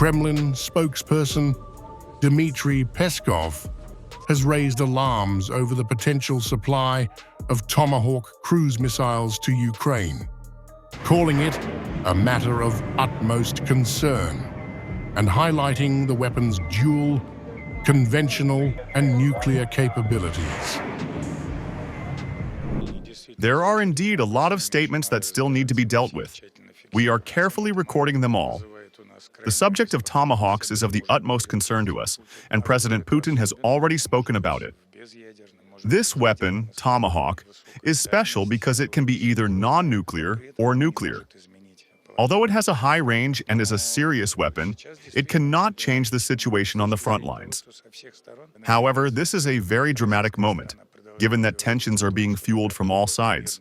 Kremlin spokesperson Dmitri Peskov has raised alarms over the potential supply of Tomahawk cruise missiles to Ukraine, calling it a matter of utmost concern and highlighting the weapon's dual, conventional and nuclear capabilities. There are indeed a lot of statements that still need to be dealt with. We are carefully recording them all. The subject of Tomahawks is of the utmost concern to us, and President Putin has already spoken about it. This weapon, Tomahawk, is special because it can be either non-nuclear or nuclear. Although it has a high range and is a serious weapon, it cannot change the situation on the front lines. However, this is a very dramatic moment, given that tensions are being fueled from all sides.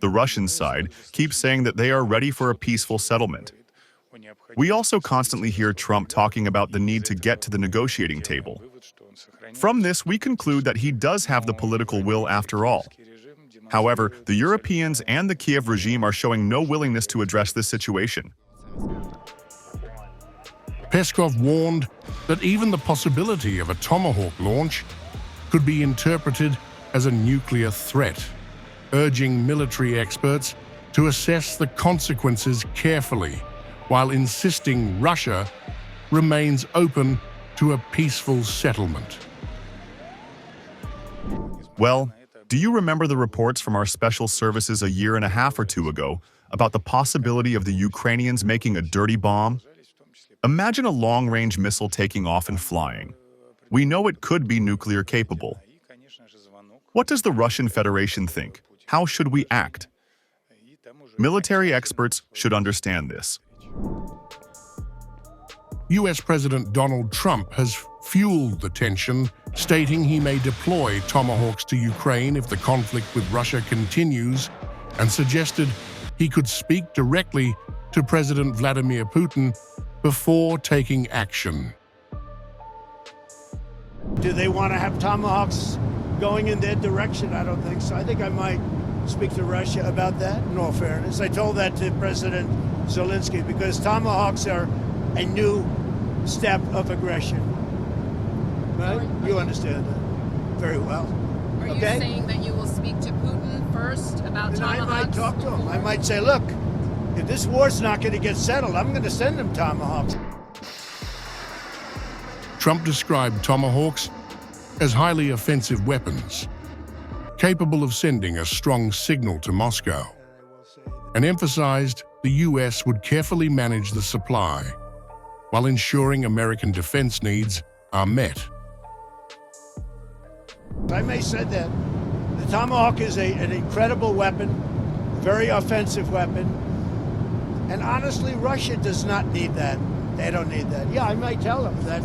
The Russian side keeps saying that they are ready for a peaceful settlement. We also constantly hear Trump talking about the need to get to the negotiating table. From this, we conclude that he does have the political will after all. However, the Europeans and the Kiev regime are showing no willingness to address this situation. Peskov warned that even the possibility of a Tomahawk launch could be interpreted as a nuclear threat, urging military experts to assess the consequences carefully, while insisting Russia remains open to a peaceful settlement. Well, do you remember the reports from our special services a year and a half or two ago about the possibility of the Ukrainians making a dirty bomb? Imagine a long-range missile taking off and flying. We know it could be nuclear capable. What does the Russian Federation think? How should we act? Military experts should understand this. US President Donald Trump has fueled the tension, stating he may deploy Tomahawks to Ukraine if the conflict with Russia continues, and suggested he could speak directly to President Vladimir Putin before taking action. Do they want to have Tomahawks going in their direction? I don't think so. I think I might speak to Russia about that, in all fairness. I told that to President Zelenskyy, because Tomahawks are a new step of aggression. Right? You understand that very well. Are you saying that you will speak to Putin first about And Tomahawks? I might talk to him. I might say, look, if this war's not going to get settled, I'm going to send him Tomahawks. Trump described Tomahawks as highly offensive weapons, capable of sending a strong signal to Moscow, and emphasized the US would carefully manage the supply while ensuring American defense needs are met. I may say that the Tomahawk is an incredible weapon, very offensive weapon, and honestly, Russia does not need that. They don't need that. Yeah, I might tell them that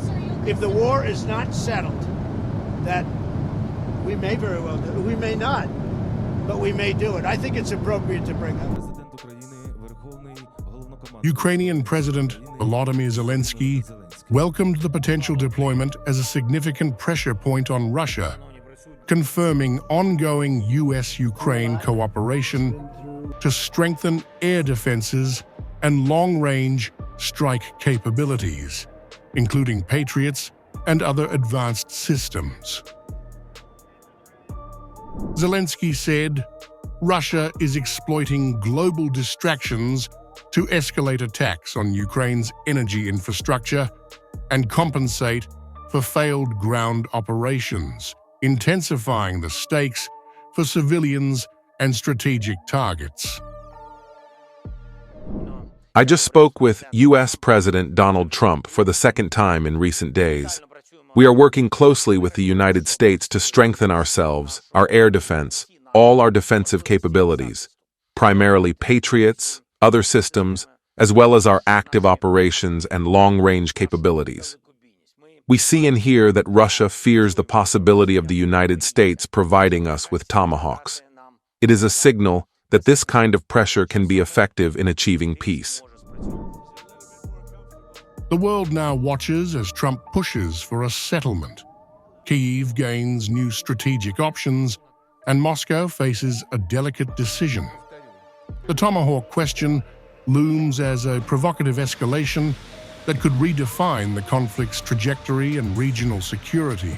if the war is not settled, that we may very well do it. We may not, but we may do it. I think it's appropriate to bring up. Ukrainian President Volodymyr Zelenskyy welcomed the potential deployment as a significant pressure point on Russia, confirming ongoing US-Ukraine cooperation to strengthen air defenses and long-range strike capabilities, including Patriots and other advanced systems. Zelenskyy said, Russia is exploiting global distractions to escalate attacks on Ukraine's energy infrastructure and compensate for failed ground operations, intensifying the stakes for civilians and strategic targets. I just spoke with U.S. President Donald Trump for the second time in recent days. We are working closely with the United States to strengthen ourselves, our air defense, all our defensive capabilities, primarily Patriots, other systems, as well as our active operations and long-range capabilities. We see and hear that Russia fears the possibility of the United States providing us with Tomahawks. It is a signal that this kind of pressure can be effective in achieving peace. The world now watches as Trump pushes for a settlement. Kyiv gains new strategic options, and Moscow faces a delicate decision. The Tomahawk question looms as a provocative escalation that could redefine the conflict's trajectory and regional security.